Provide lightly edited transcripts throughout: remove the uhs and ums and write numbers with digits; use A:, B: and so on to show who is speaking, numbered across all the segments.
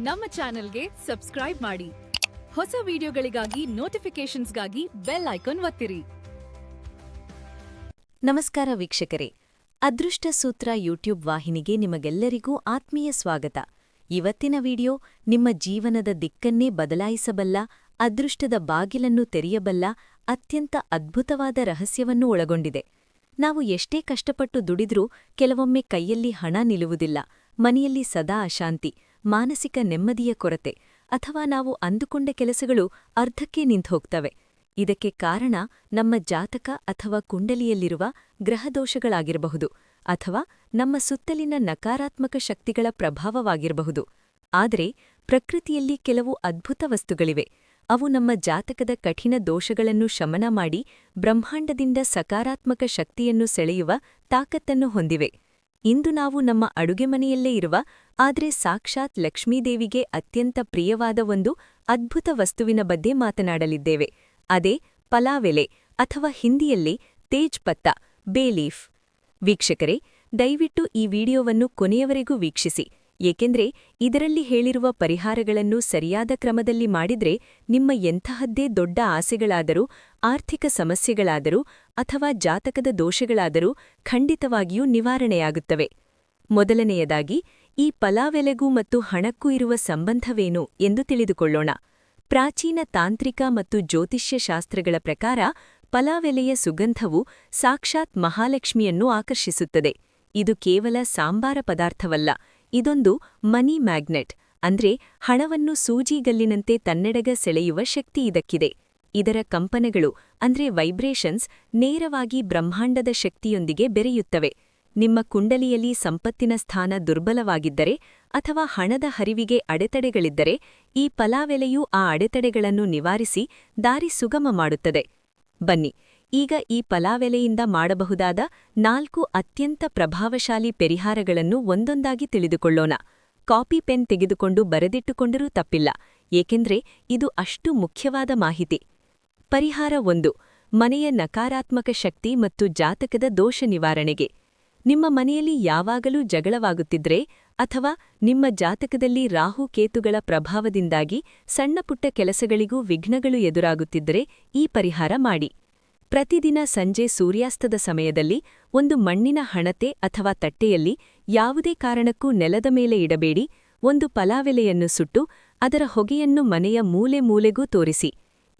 A: ನಮ್ಮ ಚಾನೆಲ್ಗೆ ಸಬ್ಸ್ಕ್ರೈಬ್ ಮಾಡಿ. ಹೊಸ ವಿಡಿಯೋಗಳಿಗಾಗಿ ನೋಟಿಫಿಕೇಶನ್ಸ್ಗಾಗಿ ಬೆಲ್ ಐಕಾನ್ ಒತ್ತಿರಿ.
B: ನಮಸ್ಕಾರ ವೀಕ್ಷಕರೇ, ಅದೃಷ್ಟ ಸೂತ್ರ ಯೂಟ್ಯೂಬ್ ವಾಹಿನಿಗೆ ನಿಮಗೆಲ್ಲರಿಗೂ ಆತ್ಮೀಯ ಸ್ವಾಗತ. ಇವತ್ತಿನ ವಿಡಿಯೋ ನಿಮ್ಮ ಜೀವನದ ದಿಕ್ಕನ್ನೇ ಬದಲಾಯಿಸಬಲ್ಲ, ಅದೃಷ್ಟದ ಬಾಗಿಲನ್ನು ತೆರೆಯಬಲ್ಲ ಅತ್ಯಂತ ಅದ್ಭುತವಾದ ರಹಸ್ಯವನ್ನು ಒಳಗೊಂಡಿದೆ. ನಾವು ಎಷ್ಟೇ ಕಷ್ಟಪಟ್ಟು ದುಡಿದ್ರೂ ಕೆಲವೊಮ್ಮೆ ಕೈಯಲ್ಲಿ ಹಣ ನಿಲ್ಲುವುದಿಲ್ಲ, ಮನೆಯಲ್ಲಿ ಸದಾ ಅಶಾಂತಿ, ಮಾನಸಿಕ ನೆಮ್ಮದಿಯ ಕೊರತೆ, ಅಥವಾ ನಾವು ಅಂದುಕೊಂಡ ಕೆಲಸಗಳು ಅರ್ಧಕ್ಕೆ ನಿಂತುಹೋಗ್ತವೆ. ಇದಕ್ಕೆ ಕಾರಣ ನಮ್ಮ ಜಾತಕ ಅಥವಾ ಕುಂಡಲಿಯಲ್ಲಿರುವ ಗ್ರಹದೋಷಗಳಾಗಿರಬಹುದು, ಅಥವಾ ನಮ್ಮ ಸುತ್ತಲಿನ ನಕಾರಾತ್ಮಕ ಶಕ್ತಿಗಳ ಪ್ರಭಾವವಾಗಿರಬಹುದು. ಆದರೆ ಪ್ರಕೃತಿಯಲ್ಲಿ ಕೆಲವು ಅದ್ಭುತ ವಸ್ತುಗಳಿವೆ. ಅವು ನಮ್ಮ ಜಾತಕದ ಕಠಿಣ ದೋಷಗಳನ್ನು ಶಮನ ಮಾಡಿ ಬ್ರಹ್ಮಾಂಡದಿಂದ ಸಕಾರಾತ್ಮಕ ಶಕ್ತಿಯನ್ನು ಸೆಳೆಯುವ ತಾಕತ್ತನ್ನು ಹೊಂದಿವೆ. ಇಂದು ನಾವು ನಮ್ಮ ಅಡುಗೆಮನೆಯಲ್ಲೇ ಇರುವ, ಆದರೆ ಸಾಕ್ಷಾತ್ ಲಕ್ಷ್ಮೀದೇವಿಗೆ ಅತ್ಯಂತ ಪ್ರಿಯವಾದ ಒಂದು ಅದ್ಭುತ ವಸ್ತುವಿನ ಬಗ್ಗೆ ಮಾತನಾಡಲಿದ್ದೇವೆ. ಅದೇ ಪಲಾವೆಲೆ, ಅಥವಾ ಹಿಂದಿಯಲ್ಲಿ ತೇಜ್ ಪತ್ತ, ಬೇ ಲೀಫ್. ವೀಕ್ಷಕರೇ, ದಯವಿಟ್ಟು ಈ ವಿಡಿಯೋವನ್ನು ಕೊನೆಯವರೆಗೂ ವೀಕ್ಷಿಸಿ, ಏಕೆಂದರೆ ಇದರಲ್ಲಿ ಹೇಳಿರುವ ಪರಿಹಾರಗಳನ್ನು ಸರಿಯಾದ ಕ್ರಮದಲ್ಲಿ ಮಾಡಿದ್ರೆ ನಿಮ್ಮ ಎಂತಹದ್ದೇ ದೊಡ್ಡ ಆಸೆಗಳಾದರೂ, ಆರ್ಥಿಕ ಸಮಸ್ಯೆಗಳಾದರೂ ಅಥವಾ ಜಾತಕದ ದೋಷಗಳಾದರೂ ಖಂಡಿತವಾಗಿಯೂ ನಿವಾರಣೆಯಾಗುತ್ತವೆ. ಮೊದಲನೆಯದಾಗಿ, ಈ ಪಲಾವೆಲೆಗೂ ಮತ್ತು ಹಣಕ್ಕೂ ಇರುವ ಸಂಬಂಧವೇನು ಎಂದು ತಿಳಿದುಕೊಳ್ಳೋಣ. ಪ್ರಾಚೀನ ತಾಂತ್ರಿಕ ಮತ್ತು ಜ್ಯೋತಿಷ್ಯ ಶಾಸ್ತ್ರಗಳ ಪ್ರಕಾರ ಪಲಾವೆಲೆಯ ಸುಗಂಧವು ಸಾಕ್ಷಾತ್ ಮಹಾಲಕ್ಷ್ಮಿಯನ್ನು ಆಕರ್ಷಿಸುತ್ತದೆ. ಇದು ಕೇವಲ ಸಾಂಬಾರ ಪದಾರ್ಥವಲ್ಲ, ಇದೊಂದು ಮನಿ ಮ್ಯಾಗ್ನೆಟ್, ಅಂದ್ರೆ ಹಣವನ್ನು ಸೂಜಿಗಲ್ಲಿನಂತೆ ತನ್ನೆಡೆಗ ಸೆಳೆಯುವ ಶಕ್ತಿ ಇದಕ್ಕಿದೆ. ಇದರ ಕಂಪನಗಳು ಅಂದ್ರೆ ವೈಬ್ರೇಷನ್ಸ್ ನೇರವಾಗಿ ಬ್ರಹ್ಮಾಂಡದ ಶಕ್ತಿಯೊಂದಿಗೆ ಬೆರೆಯುತ್ತವೆ. ನಿಮ್ಮ ಕುಂಡಲಿಯಲ್ಲಿ ಸಂಪತ್ತಿನ ಸ್ಥಾನ ದುರ್ಬಲವಾಗಿದ್ದರೆ ಅಥವಾ ಹಣದ ಹರಿವಿಗೆ ಅಡೆತಡೆಗಳಿದ್ದರೆ ಈ ಪಲಾವೆಲೆಯು ಆ ಅಡೆತಡೆಗಳನ್ನು ನಿವಾರಿಸಿ ದಾರಿ ಸುಗಮ ಮಾಡುತ್ತದೆ. ಬನ್ನಿ, ಈಗ ಈ ಪಲಾವೆಲೆಯಿಂದ ಮಾಡಬಹುದಾದ 4 ಅತ್ಯಂತ ಪ್ರಭಾವಶಾಲಿ ಪರಿಹಾರಗಳನ್ನು ಒಂದೊಂದಾಗಿ ತಿಳಿದುಕೊಳ್ಳೋಣ. ಕಾಪಿ ಪೆನ್ ತೆಗೆದುಕೊಂಡು ಬರೆದಿಟ್ಟುಕೊಂಡರೂ ತಪ್ಪಿಲ್ಲ, ಏಕೆಂದ್ರೆ ಇದು ಅಷ್ಟು ಮುಖ್ಯವಾದ ಮಾಹಿತಿ. ಪರಿಹಾರ 1. ಮನೆಯ ನಕಾರಾತ್ಮಕ ಶಕ್ತಿ ಮತ್ತು ಜಾತಕದ ದೋಷ ನಿವಾರಣೆಗೆ. ನಿಮ್ಮ ಮನೆಯಲ್ಲಿ ಯಾವಾಗಲೂ ಜಗಳವಾಗುತ್ತಿದ್ರೆ ಅಥವಾ ನಿಮ್ಮ ಜಾತಕದಲ್ಲಿ ರಾಹು ಕೇತುಗಳ ಪ್ರಭಾವದಿಂದಾಗಿ ಸಣ್ಣಪುಟ್ಟ ಕೆಲಸಗಳಿಗೂ ವಿಘ್ನಗಳು ಎದುರಾಗುತ್ತಿದ್ದರೆ ಈ ಪರಿಹಾರ ಮಾಡಿ. ಪ್ರತಿದಿನ ಸಂಜೆ ಸೂರ್ಯಾಸ್ತದ ಸಮಯದಲ್ಲಿ ಒಂದು ಮಣ್ಣಿನ ಹಣತೆ ಅಥವಾ ತಟ್ಟೆಯಲ್ಲಿ ಯಾವುದೇ ಕಾರಣಕ್ಕೂ ನೆಲದ ಮೇಲೆ ಇಡಬೇಡಿ. ಒಂದು ಪಲಾವೆಲೆಯನ್ನು ಸುಟ್ಟು ಅದರ ಹೊಗೆಯನ್ನು ಮನೆಯ ಮೂಲೆ ಮೂಲೆಗೂ ತೋರಿಸಿ.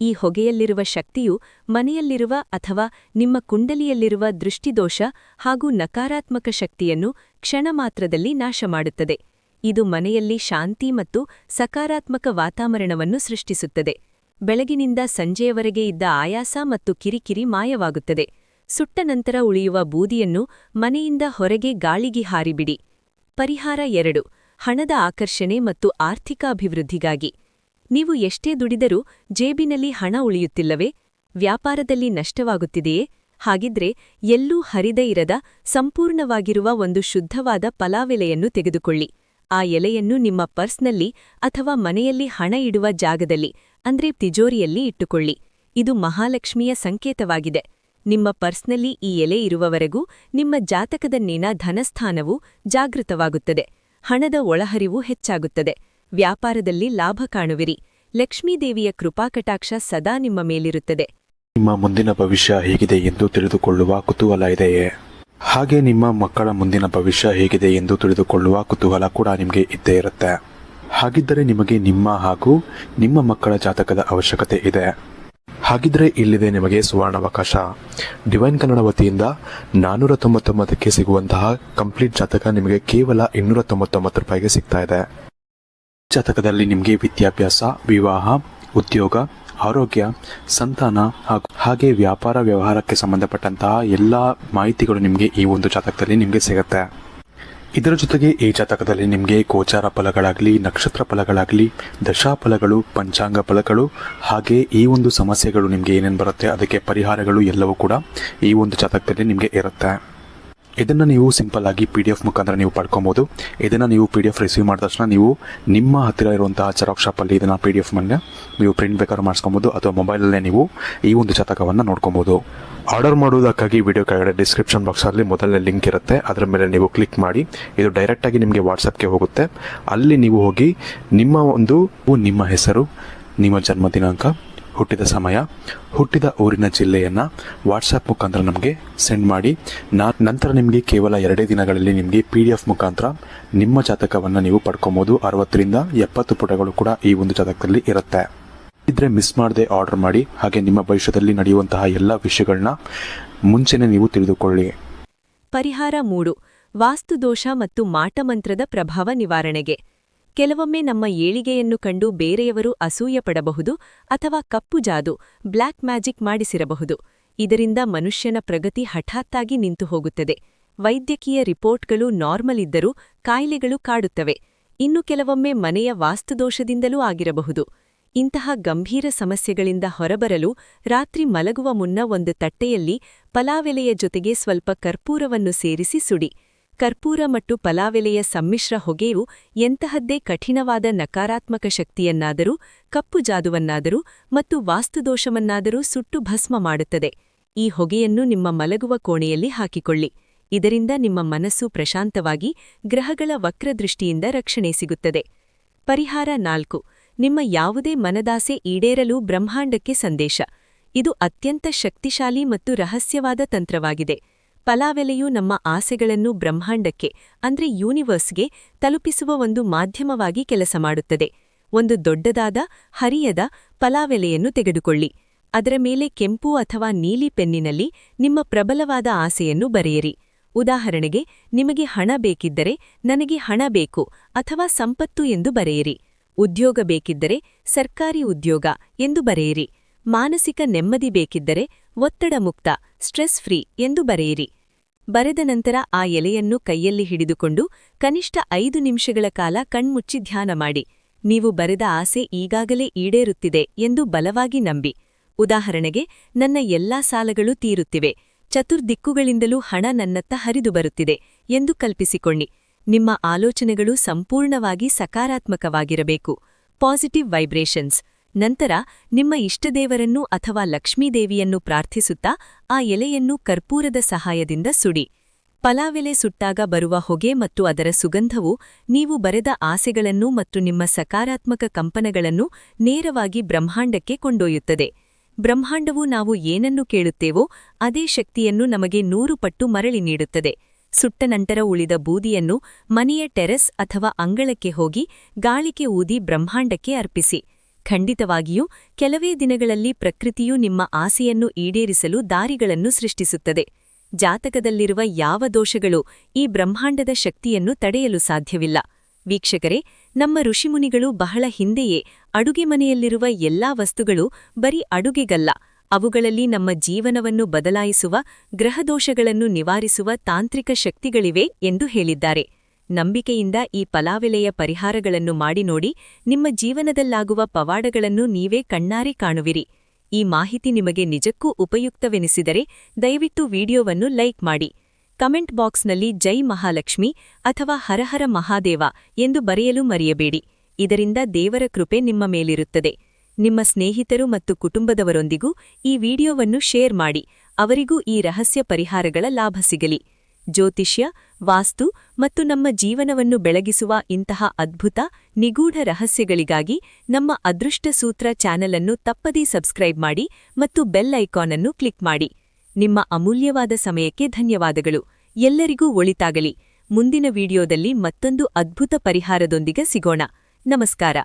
B: ಈ ಹೊಗೆಯಲ್ಲಿರುವ ಶಕ್ತಿಯು ಮನೆಯಲ್ಲಿರುವ ಅಥವಾ ನಿಮ್ಮ ಕುಂಡಲಿಯಲ್ಲಿರುವ ದೃಷ್ಟಿದೋಷ ಹಾಗೂ ನಕಾರಾತ್ಮಕ ಶಕ್ತಿಯನ್ನು ಕ್ಷಣಮಾತ್ರದಲ್ಲಿ ನಾಶಮಾಡುತ್ತದೆ. ಇದು ಮನೆಯಲ್ಲಿ ಶಾಂತಿ ಮತ್ತು ಸಕಾರಾತ್ಮಕ ವಾತಾವರಣವನ್ನು ಸೃಷ್ಟಿಸುತ್ತದೆ. ಬೆಳಗಿನಿಂದ ಸಂಜೆಯವರೆಗೆ ಇದ್ದ ಆಯಾಸ ಮತ್ತು ಕಿರಿಕಿರಿ ಮಾಯವಾಗುತ್ತದೆ. ಸುಟ್ಟ ನಂತರ ಉಳಿಯುವ ಬೂದಿಯನ್ನು ಮನೆಯಿಂದ ಹೊರಗೆ ಗಾಳಿಗೆ ಹಾರಿಬಿಡಿ. ಪರಿಹಾರ 2. ಹಣದ ಆಕರ್ಷಣೆ ಮತ್ತು ಆರ್ಥಿಕ ಅಭಿವೃದ್ಧಿಗಾಗಿ. ನೀವು ಎಷ್ಟೇ ದುಡಿದರೂ ಜೇಬಿನಲ್ಲಿ ಹಣ ಉಳಿಯುತ್ತಿಲ್ಲವೇ? ವ್ಯಾಪಾರದಲ್ಲಿ ನಷ್ಟವಾಗುತ್ತಿದೆಯೇ? ಹಾಗಿದ್ರೆ ಎಲ್ಲೂ ಹರಿದೇ ಇರದ ಸಂಪೂರ್ಣವಾಗಿರುವ ಒಂದು ಶುದ್ಧವಾದ ಪಲಾವೆಲೆಯನ್ನು ತೆಗೆದುಕೊಳ್ಳಿ. ಆ ಎಲೆಯನ್ನು ನಿಮ್ಮ ಪರ್ಸ್ನಲ್ಲಿ ಅಥವಾ ಮನೆಯಲ್ಲಿ ಹಣ ಇಡುವ ಜಾಗದಲ್ಲಿ ಅಂದ್ರೆ ತಿಜೋರಿಯಲ್ಲಿ ಇಟ್ಟುಕೊಳ್ಳಿ. ಇದು ಮಹಾಲಕ್ಷ್ಮಿಯ ಸಂಕೇತವಾಗಿದೆ. ನಿಮ್ಮ ಪರ್ಸ್ನಲ್ಲಿ ಈ ಎಲೆ ಇರುವವರೆಗೂ ನಿಮ್ಮ ಜಾತಕದಲ್ಲಿನ ಧನಸ್ಥಾನವು ಜಾಗೃತವಾಗುತ್ತದೆ, ಹಣದ ಒಳಹರಿವು ಹೆಚ್ಚಾಗುತ್ತದೆ, ವ್ಯಾಪಾರದಲ್ಲಿ ಲಾಭ ಕಾಣುವಿರಿ. ಲಕ್ಷ್ಮೀದೇವಿಯ ಕೃಪಾಕಟಾಕ್ಷ ಸದಾ ನಿಮ್ಮ ಮೇಲಿರುತ್ತದೆ.
C: ನಿಮ್ಮ ಮುಂದಿನ ಭವಿಷ್ಯ ಹೇಗಿದೆ ಎಂದು ತಿಳಿದುಕೊಳ್ಳುವ ಕುತೂಹಲ ಇದೆಯೇ? ಹಾಗೆ ನಿಮ್ಮ ಮಕ್ಕಳ ಮುಂದಿನ ಭವಿಷ್ಯ ಹೇಗಿದೆ ಎಂದು ತಿಳಿದುಕೊಳ್ಳುವ ಕುತೂಹಲ ಕೂಡ ನಿಮಗೆ ಇದ್ದೇ ಇರುತ್ತೆ. ಹಾಗಿದ್ದರೆ ನಿಮಗೆ ನಿಮ್ಮ ಹಾಗೂ ನಿಮ್ಮ ಮಕ್ಕಳ ಜಾತಕದ ಅವಶ್ಯಕತೆ ಇದೆ. ಹಾಗಿದ್ರೆ ಇಲ್ಲಿದೆ ನಿಮಗೆ ಸುವರ್ಣಾವಕಾಶ. ಡಿವೈನ್ ಕನ್ನಡ ವತಿಯಿಂದ 499ಕ್ಕೆ ಸಿಗುವಂತಹ ಕಂಪ್ಲೀಟ್ ಜಾತಕ ನಿಮಗೆ ಕೇವಲ 299 ರೂಪಾಯಿಗೆ ಸಿಗ್ತಾ ಇದೆ. ಜಾತಕದಲ್ಲಿ ನಿಮಗೆ ವಿದ್ಯಾಭ್ಯಾಸ, ವಿವಾಹ, ಉದ್ಯೋಗ, ಆರೋಗ್ಯ, ಸಂತಾನ ಹಾಗೆ ವ್ಯಾಪಾರ ವ್ಯವಹಾರಕ್ಕೆ ಸಂಬಂಧಪಟ್ಟಂತಹ ಎಲ್ಲ ಮಾಹಿತಿಗಳು ನಿಮಗೆ ಈ ಒಂದು ಜಾತಕದಲ್ಲಿ ನಿಮಗೆ ಸಿಗುತ್ತೆ. ಇದರ ಜೊತೆಗೆ ಈ ಜಾತಕದಲ್ಲಿ ನಿಮಗೆ ಗೋಚಾರ ಫಲಗಳಾಗಲಿ, ನಕ್ಷತ್ರ ಫಲಗಳಾಗಲಿ, ದಶಾಫಲಗಳು, ಪಂಚಾಂಗ ಫಲಗಳು, ಹಾಗೆ ಈ ಒಂದು ಸಮಸ್ಯೆಗಳು ನಿಮಗೆ ಏನೇನು ಬರುತ್ತೆ ಅದಕ್ಕೆ ಪರಿಹಾರಗಳು ಎಲ್ಲವೂ ಕೂಡ ಈ ಒಂದು ಜಾತಕದಲ್ಲಿ ನಿಮಗೆ ಇರುತ್ತೆ. ಇದನ್ನು ನೀವು ಸಿಂಪಲ್ ಆಗಿ PDF ಮುಖಾಂತರ ನೀವು ಪಡ್ಕೊಬೋದು. ಇದನ್ನು ನೀವು PDF ರಿಸೀವ್ ಮಾಡಿದ ತಕ್ಷಣ ನೀವು ನಿಮ್ಮ ಹತ್ತಿರ ಇರುವಂತಹ ಜೆರಾಕ್ಸ್ ಶಾಪಲ್ಲಿ ಇದನ್ನು PDF ಮೇಲೆ ನೀವು ಪ್ರಿಂಟ್ ಬೇಕಾದ್ರೂ ಮಾಡಿಸ್ಕೊಬೋದು, ಅಥವಾ ಮೊಬೈಲಲ್ಲೇ ನೀವು ಈ ಒಂದು ಜಾತಕವನ್ನು ನೋಡ್ಕೊಬೋದು. ಆರ್ಡರ್ ಮಾಡುವುದಕ್ಕಾಗಿ ವಿಡಿಯೋ ಕೆಳಗಡೆ ಡಿಸ್ಕ್ರಿಪ್ಷನ್ ಬಾಕ್ಸಲ್ಲಿ ಮೊದಲನೇ ಲಿಂಕ್ ಇರುತ್ತೆ, ಅದರ ಮೇಲೆ ನೀವು ಕ್ಲಿಕ್ ಮಾಡಿ. ಇದು ಡೈರೆಕ್ಟಾಗಿ ನಿಮಗೆ ವಾಟ್ಸಪ್ಗೆ ಹೋಗುತ್ತೆ. ಅಲ್ಲಿ ನೀವು ಹೋಗಿ ನಿಮ್ಮ ಹೆಸರು, ನಿಮ್ಮ ಜನ್ಮ ದಿನಾಂಕ, ಹುಟ್ಟಿದ ಸಮಯ, ಹುಟ್ಟಿದ ಊರಿನ ಜಿಲ್ಲೆಯನ್ನು ವಾಟ್ಸಪ್ ಮುಖಾಂತರ ನಮಗೆ ಸೆಂಡ್ ಮಾಡಿ. ನಂತರ ನಿಮಗೆ ಕೇವಲ 2 ದಿನಗಳಲ್ಲಿ ನಿಮಗೆ PDF ಮುಖಾಂತರ ನಿಮ್ಮ ಜಾತಕವನ್ನು ನೀವು ಪಡ್ಕೊಬೋದು. 60ರಿಂದ 70 ಪುಟಗಳು ಕೂಡ ಈ ಒಂದು ಜಾತಕದಲ್ಲಿ ಇರುತ್ತೆ. ಇದ್ರೆ ಮಿಸ್ ಮಾಡದೆ ಆರ್ಡರ್ ಮಾಡಿ. ಹಾಗೆ ನಿಮ್ಮ ಭವಿಷ್ಯದಲ್ಲಿ ನಡೆಯುವಂತಹ ಎಲ್ಲ ವಿಷಯಗಳನ್ನ ಮುಂಚೆನೇ ನೀವು ತಿಳಿದುಕೊಳ್ಳಿ.
B: ಪರಿಹಾರ 3. ವಾಸ್ತುದೋಷ ಮತ್ತು ಮಾಟಮಂತ್ರದ ಪ್ರಭಾವ ನಿವಾರಣೆಗೆ. ಕೆಲವೊಮ್ಮೆ ನಮ್ಮ ಏಳಿಗೆಯನ್ನು ಕಂಡು ಬೇರೆಯವರು ಅಸೂಯಪಡಬಹುದು ಅಥವಾ ಕಪ್ಪು ಜಾದು ಬ್ಲ್ಯಾಕ್ ಮ್ಯಾಜಿಕ್ ಮಾಡಿಸಿರಬಹುದು. ಇದರಿಂದ ಮನುಷ್ಯನ ಪ್ರಗತಿ ಹಠಾತ್ತಾಗಿ ನಿಂತು ಹೋಗುತ್ತದೆ. ವೈದ್ಯಕೀಯ ರಿಪೋರ್ಟ್ಗಳು ನಾರ್ಮಲ್ ಇದ್ದರೂ ಕಾಯಿಲೆಗಳು ಕಾಡುತ್ತವೆ. ಇನ್ನು ಕೆಲವೊಮ್ಮೆ ಮನೆಯ ವಾಸ್ತುದೋಷದಿಂದಲೂ ಆಗಿರಬಹುದು. ಇಂತಹ ಗಂಭೀರ ಸಮಸ್ಯೆಗಳಿಂದ ಹೊರಬರಲು ರಾತ್ರಿ ಮಲಗುವ ಮುನ್ನ ಒಂದು ತಟ್ಟೆಯಲ್ಲಿ ಪಲಾವೆಲೆಯ ಜೊತೆಗೆ ಸ್ವಲ್ಪ ಕರ್ಪೂರವನ್ನು ಸೇರಿಸಿ ಸುಡಿ. ಕರ್ಪೂರ ಮತ್ತು ಪಲಾವೆಲೆಯ ಸಮ್ಮಿಶ್ರ ಹೊಗೆಯು ಎಂತಹದ್ದೇ ಕಠಿಣವಾದ ನಕಾರಾತ್ಮಕ ಶಕ್ತಿಯನ್ನಾದರೂ, ಕಪ್ಪು ಜಾದುವನ್ನಾದರೂ ಮತ್ತು ವಾಸ್ತುದೋಷವನ್ನಾದರೂ ಸುಟ್ಟು ಭಸ್ಮ ಮಾಡುತ್ತದೆ. ಈ ಹೊಗೆಯನ್ನು ನಿಮ್ಮ ಮಲಗುವ ಕೋಣೆಯಲ್ಲಿ ಹಾಕಿಕೊಳ್ಳಿ. ಇದರಿಂದ ನಿಮ್ಮ ಮನಸ್ಸು ಪ್ರಶಾಂತವಾಗಿ ಗ್ರಹಗಳ ವಕ್ರದೃಷ್ಟಿಯಿಂದ ರಕ್ಷಣೆ ಸಿಗುತ್ತದೆ. ಪರಿಹಾರ 4. ನಿಮ್ಮ ಯಾವುದೇ ಮನದಾಸೆ ಈಡೇರಲು ಬ್ರಹ್ಮಾಂಡಕ್ಕೆ ಸಂದೇಶ. ಇದು ಅತ್ಯಂತ ಶಕ್ತಿಶಾಲಿ ಮತ್ತು ರಹಸ್ಯವಾದ ತಂತ್ರವಾಗಿದೆ. ಪಲಾವೆಲೆಯು ನಮ್ಮ ಆಸೆಗಳನ್ನು ಬ್ರಹ್ಮಾಂಡಕ್ಕೆ ಅಂದ್ರೆ ಯೂನಿವರ್ಸ್ಗೆ ತಲುಪಿಸುವ ಒಂದು ಮಾಧ್ಯಮವಾಗಿ ಕೆಲಸ ಮಾಡುತ್ತದೆ. ಒಂದು ದೊಡ್ಡದಾದ ಹರಿಯದ ಪಲಾವೆಲೆಯನ್ನು ತೆಗೆದುಕೊಳ್ಳಿ. ಅದರ ಮೇಲೆ ಕೆಂಪು ಅಥವಾ ನೀಲಿ ಪೆನ್ನಿನಲ್ಲಿ ನಿಮ್ಮ ಪ್ರಬಲವಾದ ಆಸೆಯನ್ನು ಬರೆಯಿರಿ. ಉದಾಹರಣೆಗೆ, ನಿಮಗೆ ಹಣ ಬೇಕಿದ್ದರೆ ನನಗೆ ಹಣ ಬೇಕು ಅಥವಾ ಸಂಪತ್ತು ಎಂದು ಬರೆಯಿರಿ. ಉದ್ಯೋಗ ಬೇಕಿದ್ದರೆ ಸರ್ಕಾರಿ ಉದ್ಯೋಗ ಎಂದು ಬರೆಯಿರಿ. ಮಾನಸಿಕ ನೆಮ್ಮದಿ ಬೇಕಿದ್ದರೆ ಒತ್ತಡ ಮುಕ್ತ ಸ್ಟ್ರೆಸ್ ಫ್ರೀ ಎಂದು ಬರೆಯಿರಿ. ಬರೆದ ನಂತರ ಆ ಎಲೆಯನ್ನು ಕೈಯಲ್ಲಿ ಹಿಡಿದುಕೊಂಡು ಕನಿಷ್ಠ 5 ನಿಮಿಷಗಳ ಕಾಲ ಕಣ್ಮುಚ್ಚಿ ಧ್ಯಾನ ಮಾಡಿ. ನೀವು ಬರೆದ ಆಸೆ ಈಗಾಗಲೇ ಈಡೇರುತ್ತಿದೆ ಎಂದು ಬಲವಾಗಿ ನಂಬಿ. ಉದಾಹರಣೆಗೆ, ನನ್ನ ಎಲ್ಲಾ ಸಾಲಗಳು ತೀರುತ್ತಿವೆ, ಚತುರ್ದಿಕ್ಕುಗಳಿಂದಲೂ ಹಣ ನನ್ನತ್ತ ಹರಿದು ಬರುತ್ತಿದೆ ಎಂದು ಕಲ್ಪಿಸಿಕೊಳ್ಳಿ. ನಿಮ್ಮ ಆಲೋಚನೆಗಳು ಸಂಪೂರ್ಣವಾಗಿ ಸಕಾರಾತ್ಮಕವಾಗಿರಬೇಕು. Positive vibrations. ನಂತರ ನಿಮ್ಮ ಇಷ್ಟದೇವರನ್ನು ಅಥವಾ ಲಕ್ಷ್ಮೀದೇವಿಯನ್ನು ಪ್ರಾರ್ಥಿಸುತ್ತಾ ಆ ಎಲೆಯನ್ನು ಕರ್ಪೂರದ ಸಹಾಯದಿಂದ ಸುಡಿ. ಪಲಾವೆಲೆ ಸುಟ್ಟಾಗ ಬರುವ ಹೊಗೆ ಮತ್ತು ಅದರ ಸುಗಂಧವು ನೀವು ಬರೆದ ಆಸೆಗಳನ್ನು ಮತ್ತು ನಿಮ್ಮ ಸಕಾರಾತ್ಮಕ ಕಂಪನಗಳನ್ನು ನೇರವಾಗಿ ಬ್ರಹ್ಮಾಂಡಕ್ಕೆ ಕೊಂಡೊಯ್ಯುತ್ತದೆ. ಬ್ರಹ್ಮಾಂಡವು ನಾವು ಏನನ್ನು ಕೇಳುತ್ತೇವೋ ಅದೇ ಶಕ್ತಿಯನ್ನು ನಮಗೆ 100 ಪಟ್ಟು ಮರಳಿ ನೀಡುತ್ತದೆ. ಸುಟ್ಟ ನಂತರ ಉಳಿದ ಬೂದಿಯನ್ನು ಮನೆಯ ಟೆರೆಸ್ ಅಥವಾ ಅಂಗಳಕ್ಕೆ ಹೋಗಿ ಗಾಳಿಗೆ ಊದಿ ಬ್ರಹ್ಮಾಂಡಕ್ಕೆ ಅರ್ಪಿಸಿ. ಖಂಡಿತವಾಗಿಯೂ ಕೆಲವೇ ದಿನಗಳಲ್ಲಿ ಪ್ರಕೃತಿಯು ನಿಮ್ಮ ಆಸೆಯನ್ನು ಈಡೇರಿಸಲು ದಾರಿಗಳನ್ನು ಸೃಷ್ಟಿಸುತ್ತದೆ. ಜಾತಕದಲ್ಲಿರುವ ಯಾವ ದೋಷಗಳು ಈ ಬ್ರಹ್ಮಾಂಡದ ಶಕ್ತಿಯನ್ನು ತಡೆಯಲು ಸಾಧ್ಯವಿಲ್ಲ. ವೀಕ್ಷಕರೇ, ನಮ್ಮ ಋಷಿಮುನಿಗಳು ಬಹಳ ಹಿಂದೆಯೇ ಅಡುಗೆ ಮನೆಯಲ್ಲಿರುವ ಎಲ್ಲಾ ವಸ್ತುಗಳು ಬರೀ ಅಡುಗೆಗಲ್ಲ, ಅವುಗಳಲ್ಲಿ ನಮ್ಮ ಜೀವನವನ್ನು ಬದಲಾಯಿಸುವ, ಗ್ರಹದೋಷಗಳನ್ನು ನಿವಾರಿಸುವ ತಾಂತ್ರಿಕ ಶಕ್ತಿಗಳಿವೆ ಎಂದು ಹೇಳಿದ್ದಾರೆ. ನಂಬಿಕೆಯಿಂದ ಈ ಪಲಾವೆಲೆಯ ಪರಿಹಾರಗಳನ್ನು ಮಾಡಿ ನೋಡಿ. ನಿಮ್ಮ ಜೀವನದಲ್ಲಾಗುವ ಪವಾಡಗಳನ್ನು ನೀವೇ ಕಣ್ಣಾರೆ ಕಾಣುವಿರಿ. ಈ ಮಾಹಿತಿ ನಿಮಗೆ ನಿಜಕ್ಕೂ ಉಪಯುಕ್ತವೆನಿಸಿದರೆ ದಯವಿಟ್ಟು ವಿಡಿಯೋವನ್ನು ಲೈಕ್ ಮಾಡಿ. ಕಮೆಂಟ್ ಬಾಕ್ಸ್ನಲ್ಲಿ ಜೈ ಮಹಾಲಕ್ಷ್ಮಿ ಅಥವಾ ಹರಹರ ಮಹಾದೇವ ಎಂದು ಬರೆಯಲು ಮರೆಯಬೇಡಿ. ಇದರಿಂದ ದೇವರ ಕೃಪೆ ನಿಮ್ಮ ಮೇಲಿರುತ್ತದೆ. ನಿಮ್ಮ ಸ್ನೇಹಿತರು ಮತ್ತು ಕುಟುಂಬದವರೊಂದಿಗೂ ಈ ವಿಡಿಯೋವನ್ನು ಶೇರ್ ಮಾಡಿ. ಅವರಿಗೂ ಈ ರಹಸ್ಯ ಪರಿಹಾರಗಳ ಲಾಭ ಸಿಗಲಿ. ಜ್ಯೋತಿಷ್ಯ, ವಾಸ್ತು ಮತ್ತು ನಮ್ಮ ಜೀವನವನ್ನು ಬೆಳಗಿಸುವ ಇಂತಹ ಅದ್ಭುತ, ನಿಗೂಢ ರಹಸ್ಯಗಳಿಗಾಗಿ ನಮ್ಮ ಅದೃಷ್ಟ ಸೂತ್ರ ಚಾನೆಲ್ ಅನ್ನು ತಪ್ಪದೇ ಸಬ್ಸ್ಕ್ರೈಬ್ ಮಾಡಿ ಮತ್ತು ಬೆಲ್ ಐಕಾನ್ ಅನ್ನು ಕ್ಲಿಕ್ ಮಾಡಿ. ನಿಮ್ಮ ಅಮೂಲ್ಯವಾದ ಸಮಯಕ್ಕೆ ಧನ್ಯವಾದಗಳು. ಎಲ್ಲರಿಗೂ ಒಳಿತಾಗಲಿ. ಮುಂದಿನ ವಿಡಿಯೋದಲ್ಲಿ ಮತ್ತೊಂದು ಅದ್ಭುತ ಪರಿಹಾರದೊಂದಿಗೆ ಸಿಗೋಣ. ನಮಸ್ಕಾರ.